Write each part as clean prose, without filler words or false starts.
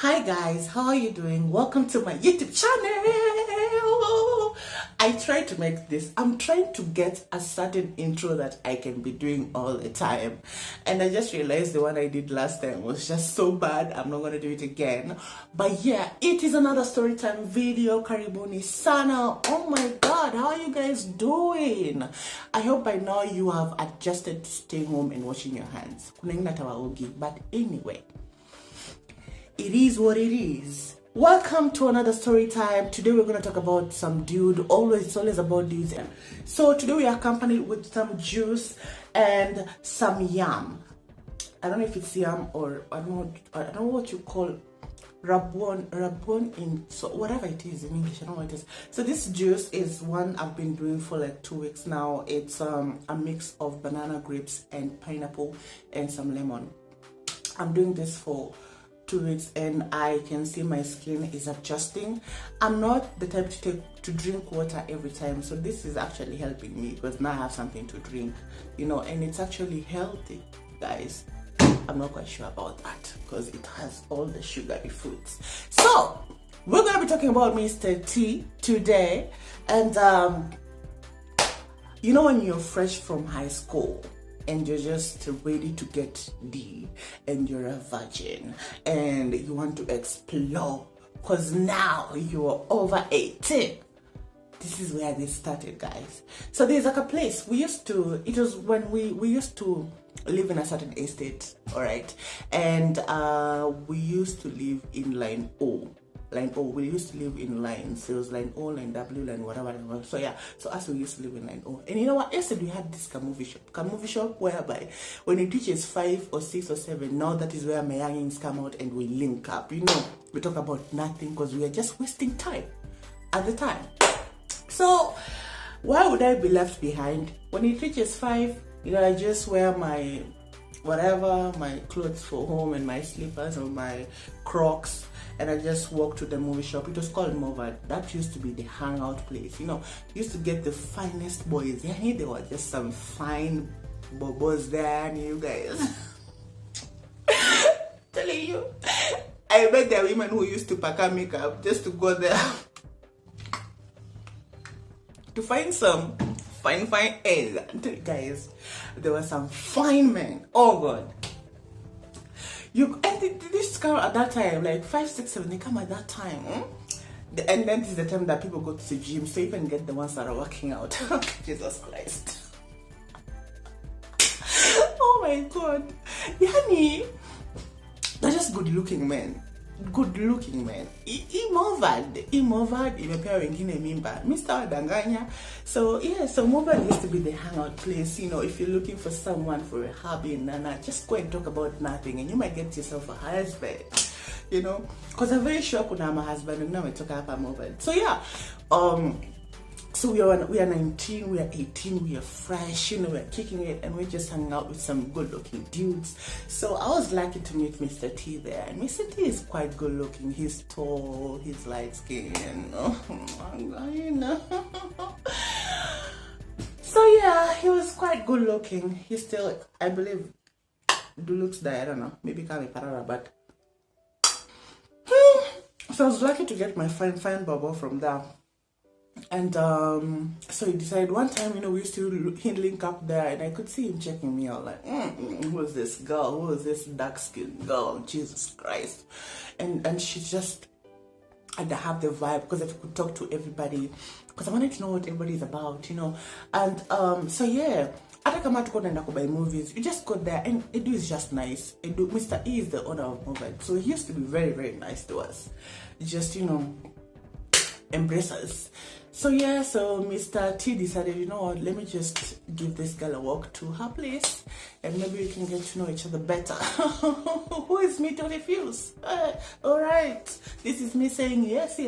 Hi guys, how are you doing? Welcome to my YouTube channel. I'm trying to get a certain intro that I can be doing all the time, and I just realized the one I did last time was just so bad. I'm not gonna do it again. But yeah, it is another story time video. Karibuni sana. Oh my god, how are you guys doing? I hope by now you have adjusted to staying home and washing your hands. But anyway, it is what it is. Welcome to another story time. Today we're going to talk about some dude. It's always about dudes. So today we are accompanied with some juice and some yam. I don't know if it's yam or I don't know what you call rabon in, so whatever it is in English, I don't know what it is. So this juice is one I've been doing for like 2 weeks now. It's a mix of banana, grapes and pineapple and some lemon. I'm doing this for 2 weeks and I can see my skin is adjusting. I'm not the type to drink water every time, so this is actually helping me because now I have something to drink, and it's actually healthy, guys. I'm not quite sure about that because it has all the sugary foods. So we're gonna be talking about Mr. T today, and when you're fresh from high school and you're just ready to get D and you're a virgin and you want to explore because now you're over 18. This is where this started, guys. So there's like a place it was when we used to live in a certain estate, all right? And we used to live in line O. We used to live in lines. There was line O, line W, line whatever. So yeah, so us we used to live in line O. And you know what? Yesterday we had this movie shop whereby when it reaches 5 or 6 or 7, now that is where my youngings come out and we link up. We talk about nothing because we are just wasting time at the time. So why would I be left behind? When it reaches 5, I just wear my my clothes for home and my slippers or my Crocs, and I just walked to the movie shop. It was called Mova. That used to be the hangout place. Used to get the finest boys. There were just some fine bobos there, and you guys. Telling you, I bet there are women who used to pack up makeup just to go there to find some fine eggs. Guys, there were some fine men. Oh god. This come at that time, like 5, 6, 7, they come at that time. And then this is the time that people go to the gym, so you can get the ones that are working out. Jesus Christ. Oh my god. Yani, they're just good looking men. Imovad imepea wengine mimba. Mr. Danganya. So yeah, so Movad used to be the hangout place. If you're looking for someone for a hobby and just go and talk about nothing and you might get yourself a husband. Because I'm very sure kuna my husband and now we talk about Movad. So yeah, so we are 19, we are 18, we are fresh, we're kicking it, and we're just hanging out with some good-looking dudes. So I was lucky to meet Mr. T there, and Mr. T is quite good-looking. He's tall, he's light-skinned. So yeah, he was quite good-looking. He still, I believe, looks there. I don't know, maybe can't be parara, but so I was lucky to get my fine bubble from there. And so he decided one time, we used to link up there, and I could see him checking me out like, who is this girl? Who is this dark-skinned girl? Jesus Christ. And she just had to have the vibe because I could talk to everybody because I wanted to know what everybody's about, And so yeah, I come out to go and buy movies. You just go there, and Edu is just nice. Mr. E is the owner of Movie, so he used to be very, very nice to us. Just embrace us. So yeah, so Mr. T decided, what, let me just give this girl a walk to her place and maybe we can get to know each other better. Who is me to refuse? Alright, this is me saying yes,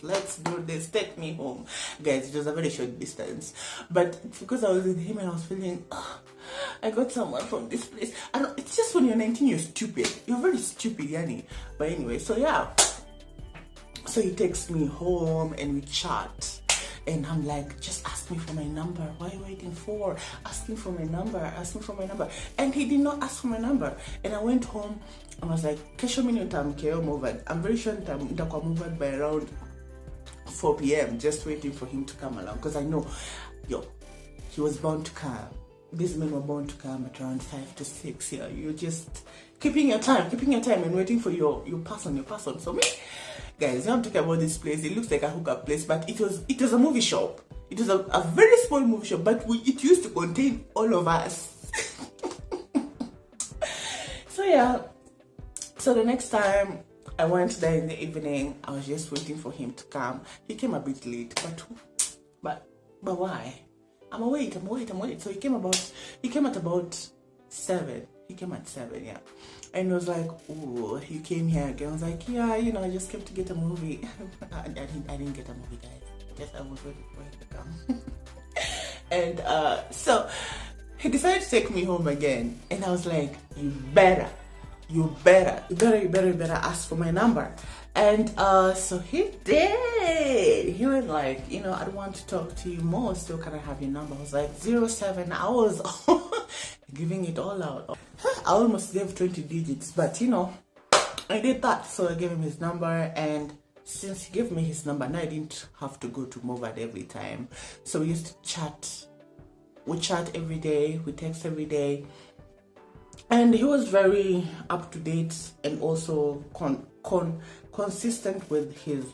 let's do this, take me home. Guys, it was a very short distance, but because I was with him and I was feeling, I got someone from this place. It's just when you're 19, you're stupid. You're very stupid, Yani. But anyway, so yeah. So he takes me home and we chat. And I'm like, just ask me for my number. What are you waiting for? Ask me for my number. Ask me for my number. And he did not ask for my number. And I went home. I was like, kesho mimi nitamkeo moved. I'm very sure nitakuwa moved by around 4 p.m. just waiting for him to come along, because I know, he was bound to come. These men were bound to come at around 5 to 6. Yeah, you're just keeping your time and waiting for your person. So me, guys, I'm talking about this place. It looks like a hookup place, but it was a movie shop. It was a very small movie shop, but it used to contain all of us. So yeah, so the next time I went there in the evening, I was just waiting for him to come. He came a bit late, but why? I'm wait. So he came at about 7. He came at 7, yeah. And he was like, oh, you came here again. I was like, yeah, I just came to get a movie. I didn't get a movie, guys. Just I was waiting for him to come. And so he decided to take me home again. And I was like, you better ask for my number. And so he did. He was like, I don't want to talk to you more, so can I have your number? I was like, 07. I was giving it all out. I almost gave 20 digits, but I did that. So I gave him his number, and since he gave me his number, now I didn't have to go to Movad every time. So we used to chat. We chat every day, we text every day. And he was very up to date and also consistent with his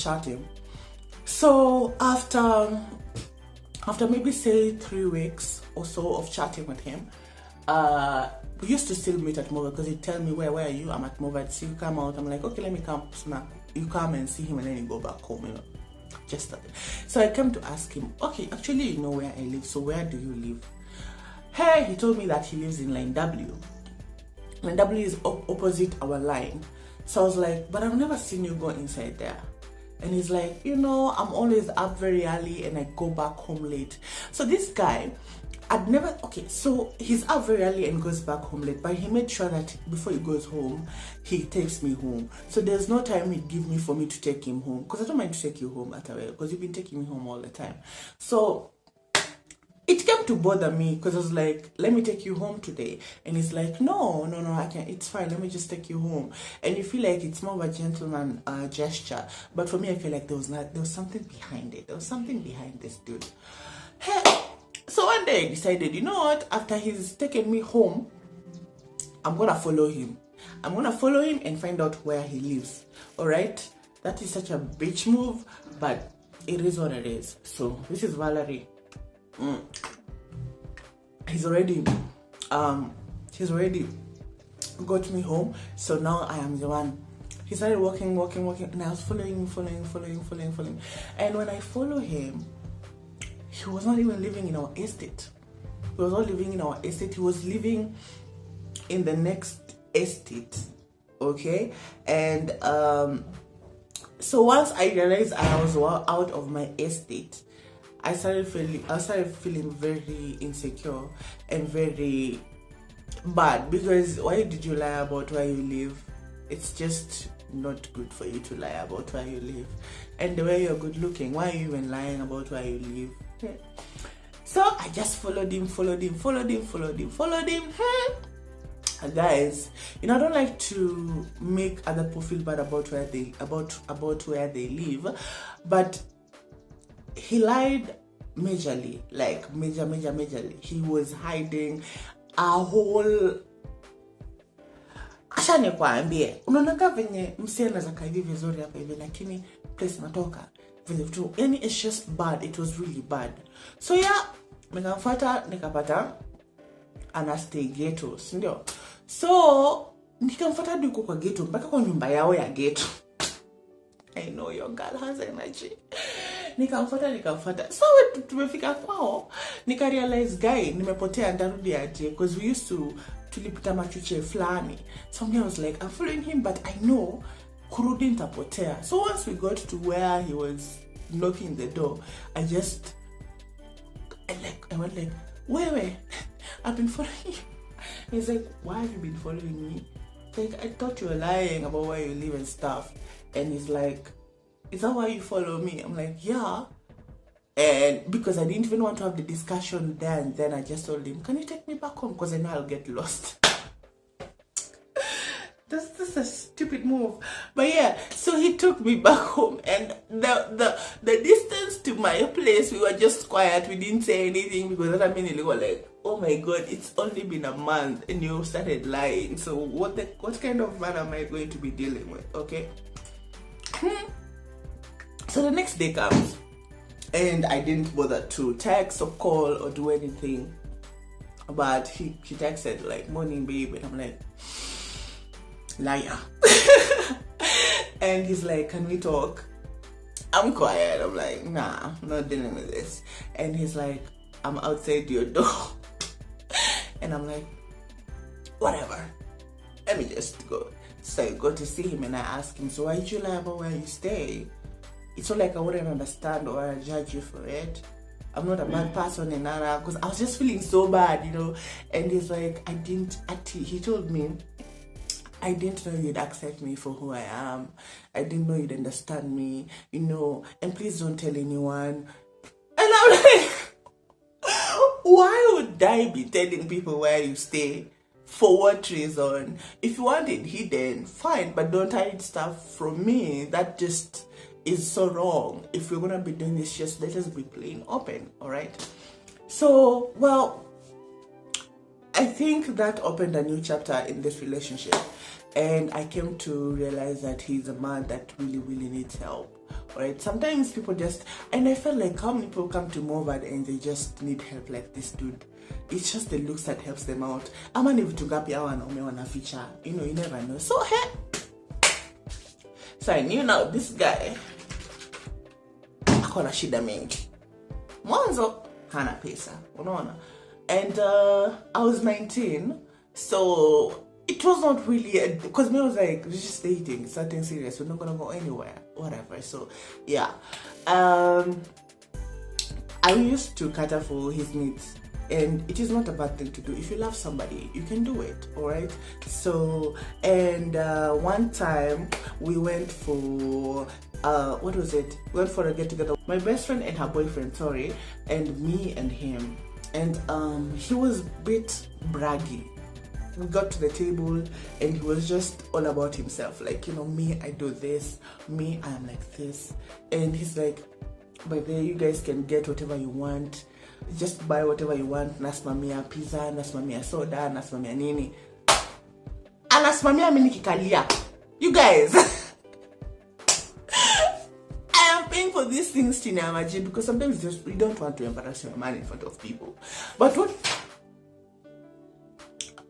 chatting. So after maybe say 3 weeks or so of chatting with him, we used to still meet at Movad, because he'd tell me, where are you? I'm at Movad. So you come out. I'm like, okay, let me come. You come and see him, and then you go back home. Just that. So I came to ask him, okay, actually, you know where I live, so where do you live? Hey, he told me that he lives in line W. Line W is opposite our line. So I was like, but I've never seen you go inside there. And he's like, I'm always up very early and I go back home late. So this guy, so he's up very early and goes back home late, but he made sure that before he goes home, he takes me home. So there's no time he'd give me for me to take him home, because I don't mind to take you home at all, because you've been taking me home all the time. So it came to bother me, because I was like, let me take you home today. And he's like, no, I can't. It's fine. Let me just take you home. And you feel like it's more of a gentleman gesture. But for me, I feel like there was something behind it. There was something behind this dude. Hey. So one day I decided, you know what? After he's taken me home, I'm going to follow him. I'm going to follow him and find out where he lives. All right? That is such a bitch move, but it is what it is. So this is Valerie. He's already got me home. So now I am the one. He started walking, and I was following. And when I follow him, he was not even living in our estate. He was not living in our estate. He was living in the next estate. Okay? And so once I realized I was out of my estate, I started feeling very insecure and very bad, because why did you lie about where you live? It's just not good for you to lie about where you live. And the way you're good looking, why are you even lying about where you live? So I just followed him. And guys, I don't like to make other people feel bad about where they live, but he lied majorly, like majorly. He was hiding a whole. Acha nikwambie, unaonanga venye msee anaweza kaa hivi vizuri hapa hivi, lakini place natoka vile vitu, yani it's just bad. It was really bad. So yeah, nikamfuata nikapata ana stay ghetto, ndio. So nikamfuata hadi huko kwa ghetto, mpaka kwa nyumba yao ya ghetto. I know your girl has energy. Nikamfuata. So tumefika kwao, nikarealize guy nimepotea, ndarudi aje, because we used to tulipita machuche fulani. So I was like, I'm following him, but I know kurudi nitapotea. So once we got to where he was knocking the door, I went like, wait, I've been following you. He's like, why have you been following me? like, I thought you were lying about where you live and stuff. And he's like, is that why you follow me? I'm like, yeah. And because I didn't even want to have the discussion there and then, I just told him, can you take me back home? Because I know I'll get lost. This is a stupid move. But yeah, so he took me back home, and the distance to my place, we were just quiet. We didn't say anything because that mean we were like, oh my god, it's only been a month and you started lying. So what kind of man am I going to be dealing with? Okay. So the next day comes, and I didn't bother to text or call or do anything. But he texted like, morning babe, and I'm like, liar. And he's like, can we talk? I'm quiet. I'm like, nah, I'm not dealing with this. And he's like, I'm outside your door. And I'm like, whatever, let me just go. So I go to see him, and I ask him, so why did you lie about where you stay? It's not like I wouldn't understand or judge you for it. I'm not a bad person in Nana, because I was just feeling so bad, you know. And he's like, he told me, I didn't know you'd accept me for who I am. I didn't know you'd understand me, you know, and please don't tell anyone. And I'm like, why would I be telling people where you stay? For what reason? If you want it hidden, fine, but don't hide stuff from me. That just is so wrong. If we're gonna be doing this, just let us be plain open, all right? So, well, I think that opened a new chapter in this relationship, and I came to realize that he's a man that really, really needs help. Right? Sometimes people just, and I felt like how many people come to Movad and they just need help like this dude. It's just the looks that helps them out. I'm an to gapi on a feature. You know, you never know. So hey. So I knew now this guy akona shida mingi. Mwanzo hana pesa. Unaona? And I was 19, so it was not really, because me was like, we're just dating, it's nothing serious, we're not gonna go anywhere, whatever. So yeah, I used to cater for his needs, and it is not a bad thing to do. If you love somebody, you can do it, all right? So, and one time we went for what was it? We went for a get together. My best friend and her boyfriend, sorry, and me and him. And he was a bit braggy. We got to the table, and he was just all about himself. Like, you know, me, I do this. Me, I am like this. And he's like, by the way, you guys can get whatever you want. Just buy whatever you want. Nasimamia pizza, nasimamia soda, nasimamia nini. Anasimamia mimi nikikalia. You guys. For these things to imagine, because sometimes we don't want to embarrass your man in front of people. But what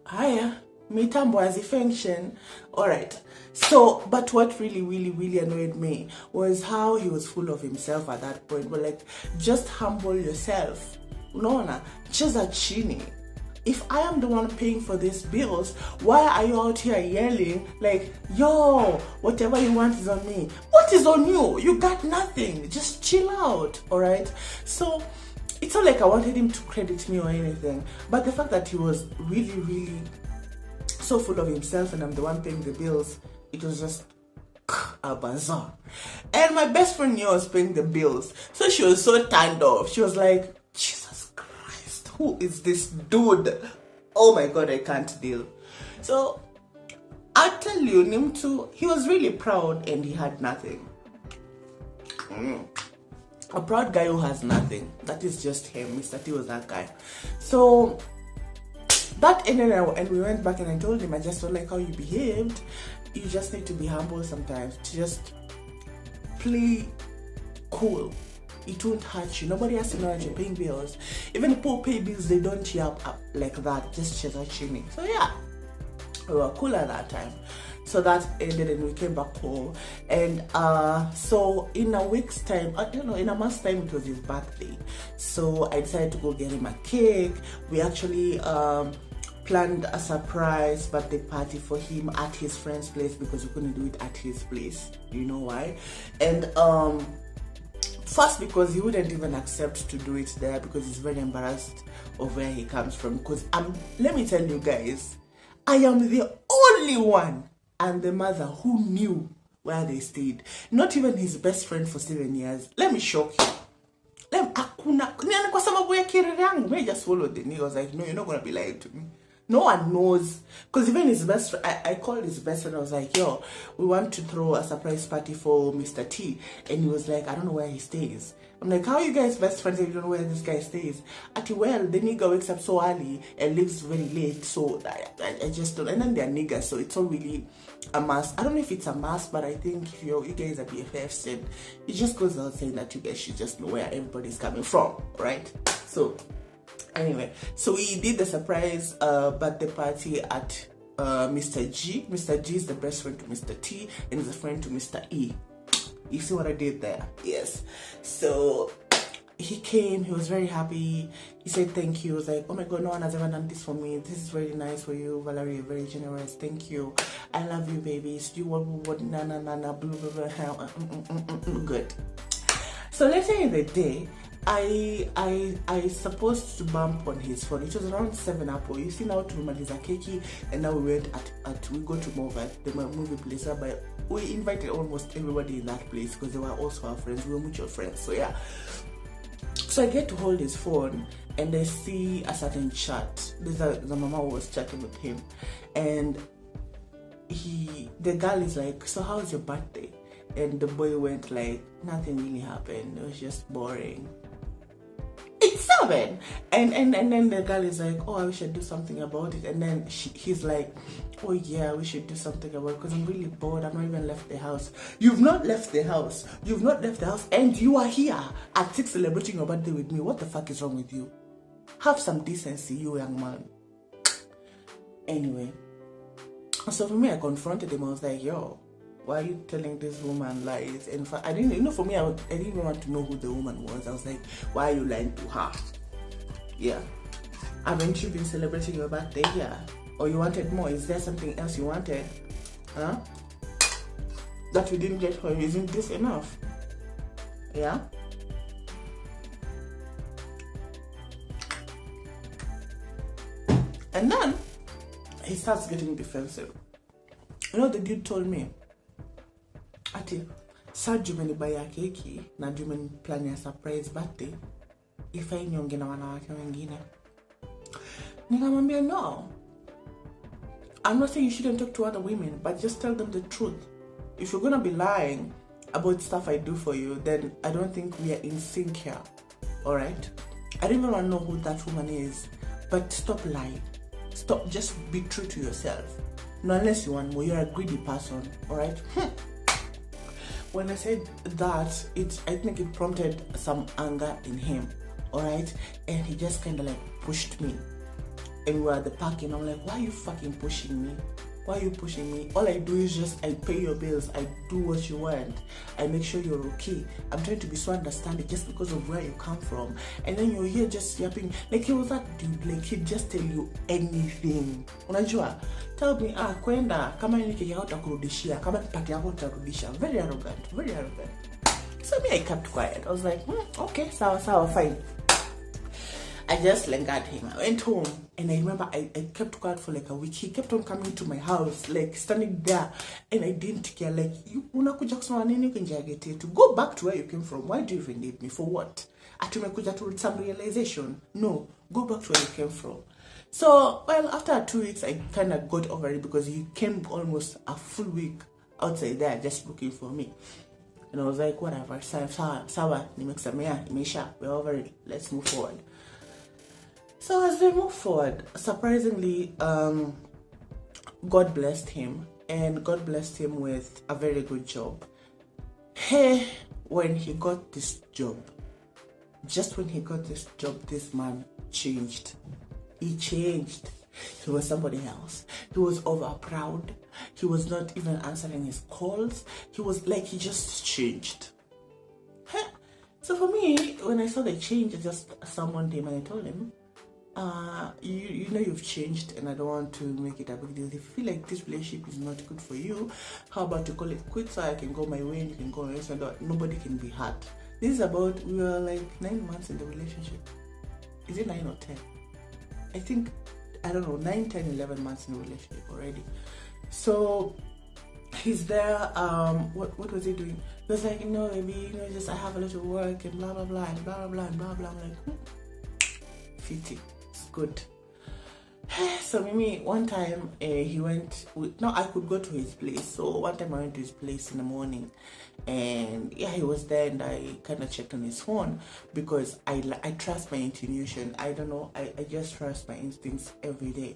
higher mitambo as a function, all right. So, but what really, really, really annoyed me was how he was full of himself at that point. But like, just humble yourself. Unaona, cheza chini. If I am the one paying for these bills, why are you out here yelling like, yo, whatever you want is on me? What is on you? You got nothing. Just chill out, all right? So it's not like I wanted him to credit me or anything, but the fact that he was really, really so full of himself and I'm the one paying the bills, it was just a bazaar. And my best friend knew I was paying the bills, so she was so turned off. She was like, who is this dude? Oh my god, I can't deal. So I tell you, Nimtu, he was really proud and he had nothing. A proud guy who has nothing. That is just him. Mr. T was that guy. So that ended, and we went back, and I told him, I just don't like how you behaved. You just need to be humble sometimes. To just play cool. It won't hurt you. Nobody has to know that you're paying bills. Even people pay bills, they don't yap up like that. Just cheza chini. So yeah, we were cool at that time. So that ended, and we came back home. And so in a week's time, in a month's time, it was his birthday. So I decided to go get him a cake. We actually planned a surprise birthday party for him at his friend's place, because we couldn't do it at his place. You know why? And first, because he wouldn't even accept to do it there, because he's very embarrassed of where he comes from. Because let me tell you guys, I am the only one, and the mother who knew where they stayed. Not even his best friend for 7 years. Let me shock you. Kwa sababu ya career yangu, may just swallow the nigga. I was like, no, you're not gonna be lying to me. No one knows. Because even his best friend, I called his best friend. I was like, yo, we want to throw a surprise party for Mr. T. And he was like, I don't know where he stays. I'm like, how are you guys best friends if you don't know where this guy stays? Well, the nigga wakes up so early and leaves very late. So I just don't. And then they're niggas, so it's not really a must. I don't know if it's a must, but I think if you guys are BFFs, then it just goes without saying that you guys should just know where everybody's coming from, right? So anyway, so we did the surprise birthday party at Mr. G. Mr. G is the best friend to Mr. T and is a friend to Mr. E. You see what I did there? Yes. So he came, he was very happy. He said thank you. He was like, oh my god, no one has ever done this for me. This is really nice for you, Valerie. You're very generous. Thank you. I love you, babies. You what na na na na blah blah blah. Good. So later in the day, I supposed to bump on his phone. It was around 7 Apple. You see now to Maliza Keki, and now we went we go to Mova, the movie place, but we invited almost everybody in that place because they were also our friends. We were mutual friends. So yeah. So I get to hold his phone and I see a certain chat. The mama was chatting with him, and the girl is like, so how's your birthday? And the boy went like, nothing really happened. It was just boring. It's 7. And then the girl is like, oh, I wish I'd do something about it. And then he's like, oh yeah, we should do something about it because I'm really bored. I've not even left the house. You've not left the house. You've not left the house. And you are here at 6 celebrating your birthday with me. What the fuck is wrong with you? Have some decency, you young man. Anyway. So for me, I confronted him. I was like, yo, why are you telling this woman lies? And I didn't, for me, I didn't even want to know who the woman was. I was like, why are you lying to her? Yeah. Haven't you been celebrating your birthday here? Or you wanted more? Is there something else you wanted? Huh? That you didn't get for you? Isn't this enough? Yeah? And then he starts getting defensive. You know, the dude told me, ati, sa jumeni baya keki na jumeni plan ya surprise birthday ifa inyonge na wanawake wengine. Nikamwambia, no, I'm not saying you shouldn't talk to other women, but just tell them the truth. If you're gonna be lying about stuff I do for you, then I don't think we are in sync here. Alright? I don't even want to know who that woman is, but stop lying. Stop, just be true to yourself. No, unless you want more, you're a greedy person. Alright? When I said that, I think it prompted some anger in him, alright? And he just kind of like pushed me. And we were at the park and I'm like, why are you fucking pushing me? Why are you pushing me? All I do is just, I pay your bills, I do what you want, I make sure you're okay. I'm trying to be so understanding just because of where you come from. And then you're here just yapping. Like he was that dude, like he'd just tell you anything. Unajua? Tell me, kwenda, kama niki ya utakurudishia, kama nipati yako utakurudisha. Very arrogant, very arrogant. So me, I kept quiet. I was like, okay, sawa, fine. I just lingered him. I went home and I remember I kept quiet for like a week. He kept on coming to my house, like standing there, and I didn't care. Like, you unakuja kusema nini ukinjagete to go back to where you came from. Why do you even need me? For what? Atumekuja to some realization. No, go back to where you came from. So, well, after 2 weeks, I kind of got over it because he came almost a full week outside there just looking for me. And I was like, whatever, sawa, nimekusamea, imeisha, we're over it, let's move forward. So as we move forward, surprisingly, God blessed him, and God blessed him with a very good job. Hey, when he got this job, just when he got this job, this man changed. He changed. He was somebody else. He was over proud. He was not even answering his calls. He was like, he just changed. So for me, when I saw the change, I just summoned him and I told him, you know you've changed and I don't want to make it a big deal. If you feel like this relationship is not good for you, how about to call it quits so I can go my way and you can go away so that nobody can be hurt. This is about, we were like 9 months in the relationship. Is it 9 or 10? I think, I don't know, 9, 10, 11 months in the relationship already. So he's there. What was he doing? He was like, maybe, just I have a lot of work and blah blah blah and blah blah blah and blah blah. I'm like, 50, it's good. So Mimi, one time he went. I could go to his place. So one time I went to his place in the morning, and yeah, he was there, and I kind of checked on his phone because I trust my intuition. I don't know. I just trust my instincts every day.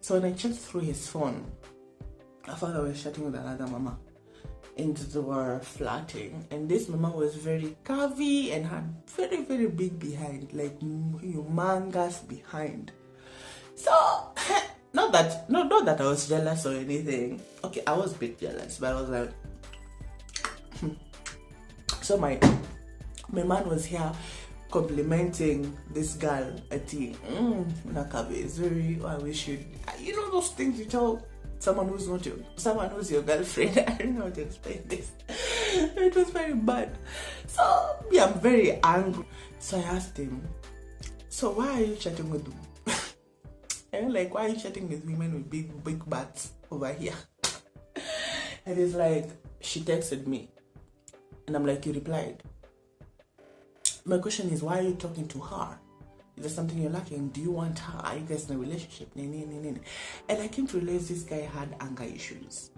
So when I checked through his phone, I found I was chatting with another mama, and they were flirting. And this mama was very curvy and had very very big behind, like humongous behind. So, not that I was jealous or anything. Okay, I was a bit jealous, but I was like, so my man was here complimenting this girl at the Nakabe is very. I wish you those things you tell someone who's your girlfriend. I don't know how to explain this. It was very bad. So yeah, I'm very angry. So I asked him, so why are you chatting with them? Like, why are you chatting with women with big butts over here? And he's like, she texted me. And I'm like, you replied. My question is, why are you talking to her? Is there something you're lacking? Do you want her? Are you guys in a relationship? And I came to realize this guy had anger issues.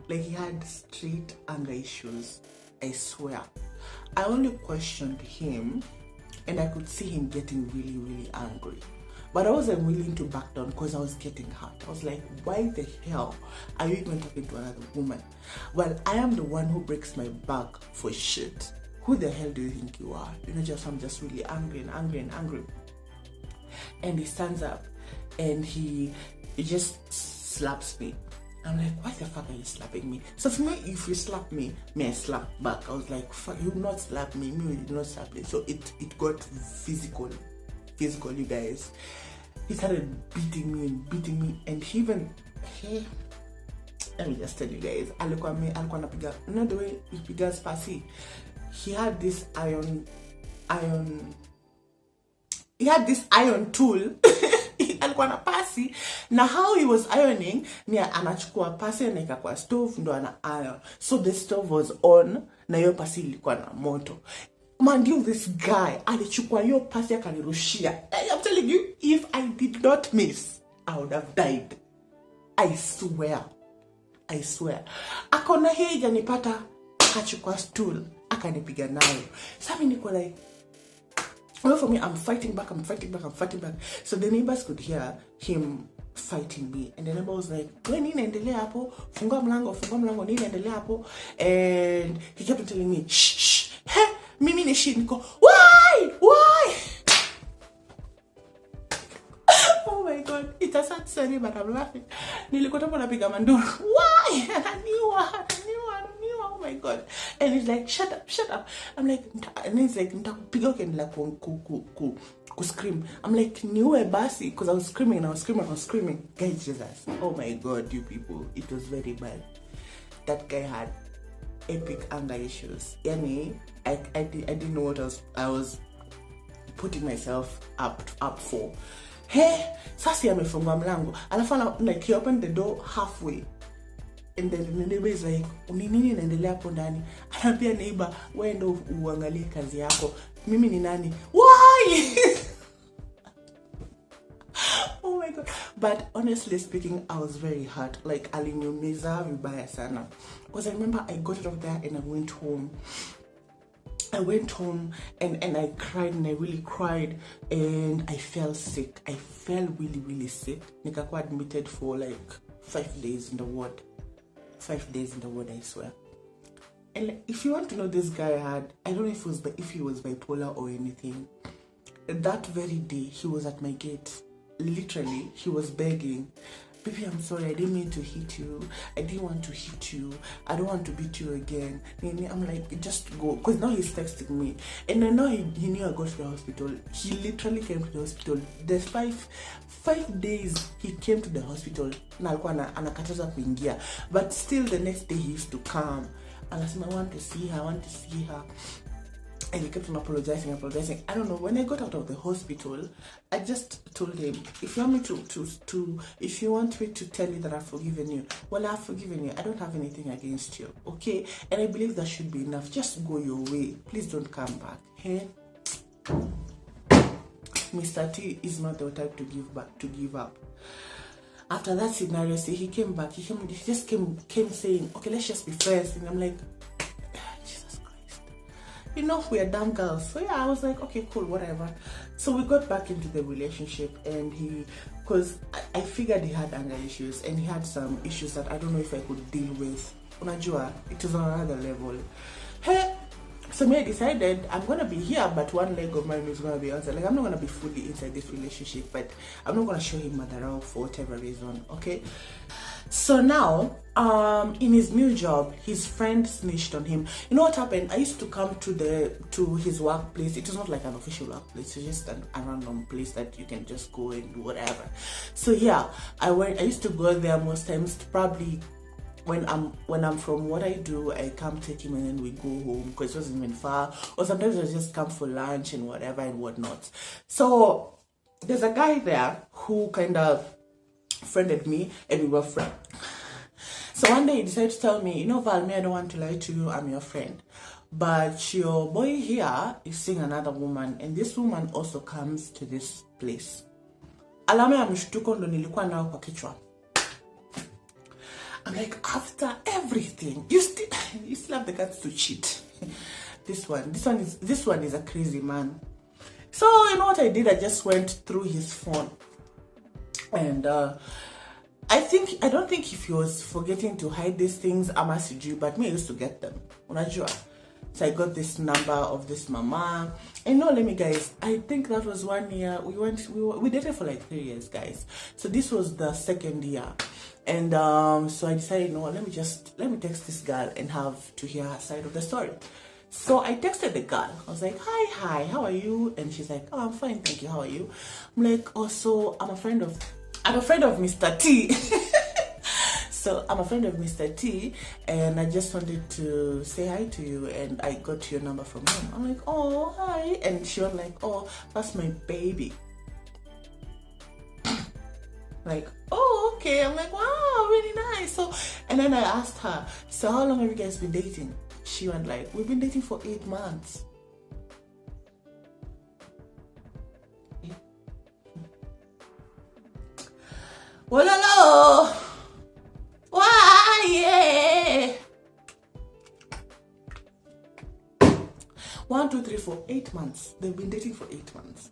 Like, he had straight anger issues. I swear. I only questioned him, and I could see him getting really, really angry. But I wasn't willing to back down because I was getting hurt. I was like, why the hell are you even talking to another woman? Well, I am the one who breaks my back for shit. Who the hell do you think you are? I'm just really angry and angry and angry. And he stands up and he just slaps me. I'm like, why the fuck are you slapping me? So for me, if you slap me, I slap back. I was like, fuck, you not slap me, you did not slap me. So it got physical, you guys. He started beating me, and he even, let me just tell you guys, alikuwa anapiga, the way he pigas pasi. He had this iron tool. Alikuwa na pasi, na how he was ironing ni anachukua pasi anaeka kwa stove ndo ana iron. So the stove was on na hiyo pasi ilikuwa na moto. Man, this guy alichukua hiyo pasi akanirushia. I'm telling you, if I did not miss, I would have died. I swear. Akona hii janipata akachukua stool akanipiga nayo. So mimi niko like, well, for me, I'm fighting back. So the neighbors could hear him fighting me. And the neighbor was like, nini naendelea hapo? Funga mlango, nini naendelea hapo? And he kept on telling me, shh. Hey, mimi ni shit. Niko, why? Oh my God. It's a sad story, but I'm laughing. Nilikuwa napiga manduru. Why? Ananiua. Oh my God. And he's like, shut up. I'm like, and he's like, nitakupiga ukiendelea ku scream. I'm like, niue basi, because I was screaming. Guys, Jesus. Oh my God, you people. It was very bad. That guy had epic anger issues. Yani, I didn't know what I was putting myself up for. Hey, sasi amefunga mlango. Alafu like he opened the door halfway. And then the neighbor is like, nini naendelea hapo ndani? Anambia neighbor, wewe ndo uangalie kazi yako. Mimi ni nani? Why? Oh my God. But honestly speaking, I was very hurt. Like, aliniumiza vibaya sana. Because I remember I got out of there and I went home. And I cried, and I really cried, and I felt sick. I felt really, really sick. Nikakuwa admitted for like 5 days in the ward. 5 days in the ward, I swear. And if you want to know, this guy had, I don't know if he was bipolar or anything. That very day, he was at my gate. Literally, he was begging, baby, I'm sorry, I didn't mean to hit you. I didn't want to hit you. I don't want to beat you again. I'm like, just go. Because now he's texting me. And I know he knew I got to the hospital. He literally came to the hospital. There's 5 days he came to the hospital. Na alikuwa anakataza kuingia. But still the next day he used to come. Anasema, I want to see her. And he kept on apologizing. I don't know. When I got out of the hospital, I just told him, if you want me if you want me to tell you that I've forgiven you, well, I've forgiven you. I don't have anything against you, okay? And I believe that should be enough. Just go your way. Please don't come back. Hey, Mr. T is not the type to give up. After that scenario, see, he came back. He just came saying, okay, let's just be friends. And I'm like, Jesus Christ. You know, we are dumb girls. So yeah, I was like, okay, cool, whatever. So we got back into the relationship, and because I figured he had anger issues, and he had some issues that I don't know if I could deal with. Unajua, it was on another level. Hey, so me, I decided I'm gonna be here, but one leg of mine is gonna be outside. Like, I'm not gonna be fully inside this relationship, but I'm not gonna show him Madarao for whatever reason, okay? So now, in his new job, his friend snitched on him. You know what happened? I used to come to his workplace. It was not like an official workplace. It's just a random place that you can just go and do whatever. So yeah, I used to go there most times, probably. When I'm from what I do, I come take him and then we go home because it wasn't even far. Or sometimes I just come for lunch and whatever and whatnot. So there's a guy there who kind of friended me, and we were friends. So one day he decided to tell me, you know, Valme, I don't want to lie to you, I'm your friend, but your boy here is seeing another woman, and this woman also comes to this place. Alama ya mshtuko ndo nilikuwa nao kwa kichwa. I'm like, after everything, you still have the guts to cheat. This one is a crazy man. So you know what I did? I just went through his phone, and I don't think if he was forgetting to hide these things, I must do, but me, I used to get them. Unajua. So I got this number of this mama. And no, let me guys, I think that was 1 year. We dated for like 3 years, guys. So this was the second year. And so I decided, no, let me text this girl and have to hear her side of the story. So I texted the girl. I was like, hi, how are you? And she's like, oh, I'm fine, thank you. How are you? I'm like, oh, so I'm a friend of Mr. T. So I'm a friend of Mr. T, and I just wanted to say hi to you, and I got your number from him. I'm like, oh, hi. And she was like, oh, that's my baby. Like, oh, okay. I'm like, wow, really nice. So, and then I asked her, so how long have you guys been dating? She went like, we've been dating for 8 months. Well, hello. Why, yeah. 1, 2, 3, 4, 8 months. They've been dating for 8 months.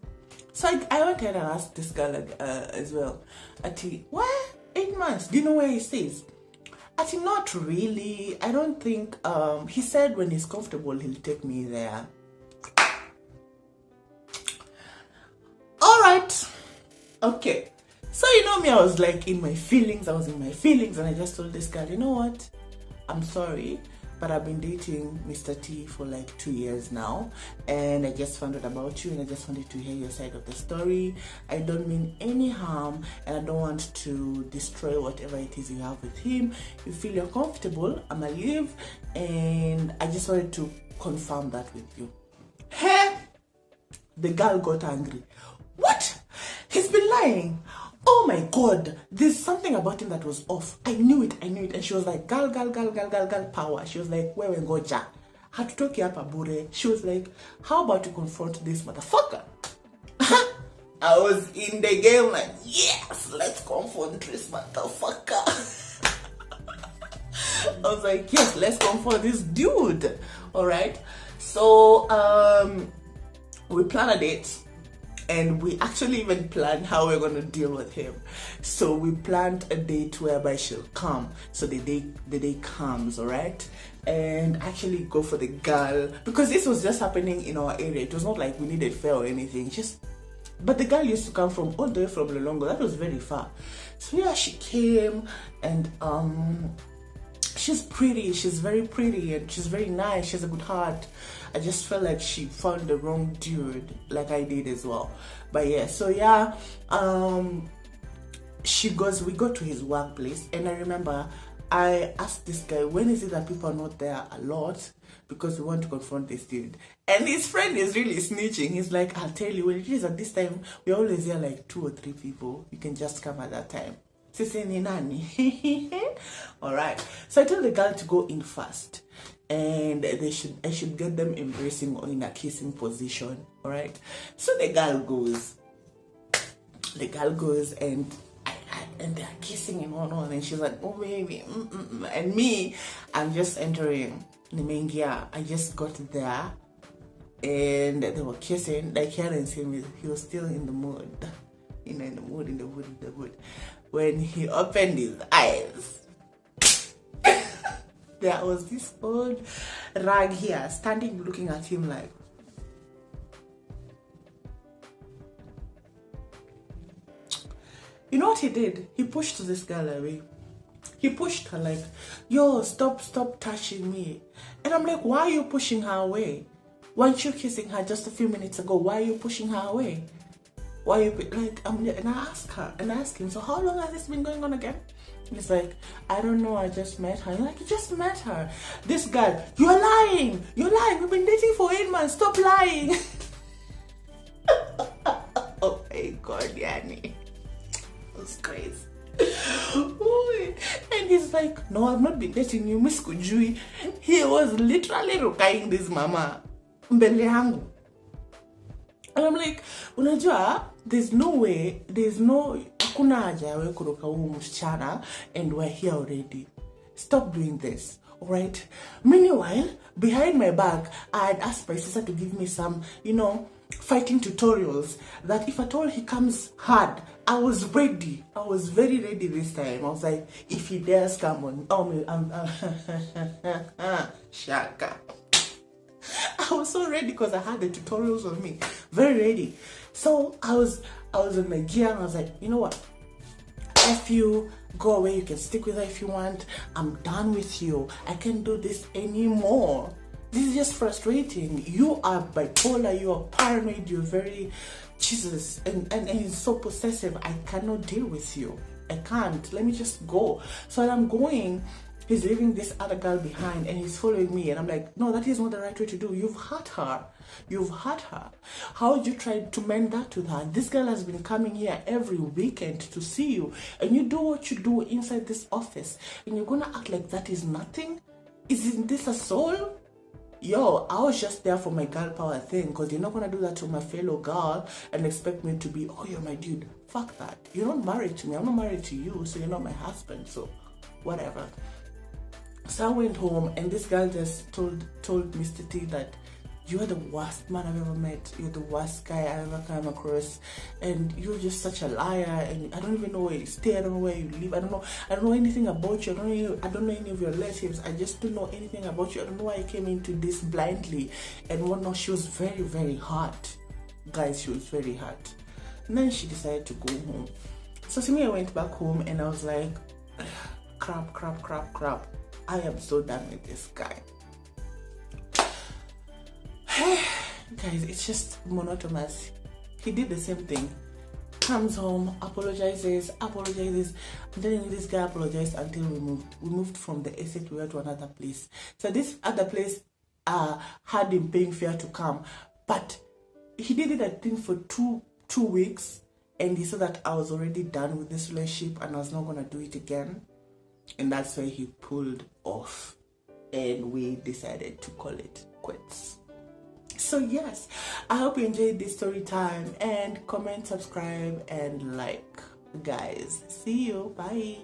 So I went ahead and asked this girl as well. Ati, what? 8 months? Do you know where he stays? Ati, not really. I don't think. He said when he's comfortable, he'll take me there. All right. Okay. So you know me, I was like in my feelings. I was in my feelings, and I just told this girl, you know what? I'm sorry, but I've been dating Mr. T for like 2 years now, and I just found out about you, and I just wanted to hear your side of the story. I don't mean any harm, and I don't want to destroy whatever it is you have with him. You feel you're comfortable, I'ma leave, and I just wanted to confirm that with you. Hey, the girl got angry. What? He's been lying. Oh my God, there's something about him that was off. I knew it. And she was like, girl, power. She was like, wewe ngoja. Hatutoki hapa bure. She was like, how about you confront this motherfucker? I was in the game like, yes, let's confront this motherfucker. I was like, yes, let's confront this dude. All right. So, we plan a date. And we actually even planned how we're going to deal with him. So we planned a date whereby she'll come. So the day comes, all right? And actually go for the girl. Because this was just happening in our area. It was not like we needed fare or anything. But the girl used to come from all the way from Lolongo. That was very far. So yeah, she came, and she's pretty. She's very pretty, and she's very nice. She has a good heart. I just felt like she found the wrong dude, like I did as well. But yeah, so yeah, we go to his workplace, and I remember I asked this guy, when is it that people are not there a lot? Because we want to confront this dude. And his friend is really snitching. He's like, I'll tell you, when it is at this time, we're always here like 2 or 3 people. You can just come at that time. Sisi ni nani? Alright. So I told the girl to go in first. And I should get them embracing or in a kissing position. Alright. So the girl goes. And they're kissing and whatnot, and she's like, oh baby, and me, I'm just entering Nimengia. I just got there and they were kissing. Like, he hadn't seen me, he was still in the mood, in the mood. When he opened his eyes, there was this old rag here standing looking at him like, you know what he did? He pushed this girl away. He pushed her like, yo, stop touching me. And I'm like, why are you pushing her away? Weren't you kissing her just a few minutes ago? Why are you pushing her away? Why are you, like, and I asked him, so how long has this been going on again? And he's like, I don't know, I just met her. I'm like, you just met her. This guy, you're lying. We've been dating for 8 months. Stop lying. Oh my God, Yanni. Was crazy. And he's like, no, I've not been dating you, Miss Kujui. He was literally rukaing this mama mbele yangu. And I'm like, unajua, there's no hakuna haja ya wewe kuruka huyu msichana, and we're here already. Stop doing this, alright? Meanwhile, behind my back, I had asked my sister to give me some, fighting tutorials, that if at all he comes hard, I was ready. I was very ready this time. I was like, if he dares come on, shaka. I was so ready because I had the tutorials on me, very ready. So I was in my gear, and I was like, you know what? If you go away, you can stick with her if you want. I'm done with you. I can't do this anymore. This is just frustrating. You are bipolar, you are paranoid, you're very, Jesus, and he's so possessive. I cannot deal with you. I can't. Let me just go. So I'm going, he's leaving this other girl behind and he's following me. And I'm like, no, that is not the right way to do. You've hurt her. How would you try to mend that with her? This girl has been coming here every weekend to see you. And you do what you do inside this office. And you're going to act like that is nothing? Isn't this a soul? Yo, I was just there for my girl power thing, because you're not going to do that to my fellow girl and expect me to be, oh, you're my dude. Fuck that. You're not married to me. I'm not married to you, so you're not my husband. So, whatever. So I went home, and this girl just told Mr. T that you're the worst man I've ever met. You're the worst guy I've ever come across. And you're just such a liar. And I don't even know where you stay. I don't know where you live. I don't know anything about you. I don't know any of your relatives. I just don't know anything about you. I don't know why I came into this blindly. And whatnot. She was very, very hot. Guys, she was very hot. And then she decided to go home. So to me, I went back home and I was like, crap. I am so done with this guy. Guys, it's just monotonous. He did the same thing. Comes home, apologizes. I'm telling you, this guy apologized until we moved. We moved from the estate we were to another place. So this other place had him paying fare to come. But he did it, I think, for two weeks. And he said that I was already done with this relationship and I was not going to do it again. And that's why he pulled off. And we decided to call it quits. So yes, I hope you enjoyed this story time, and comment, subscribe, and like. Guys, see you. Bye.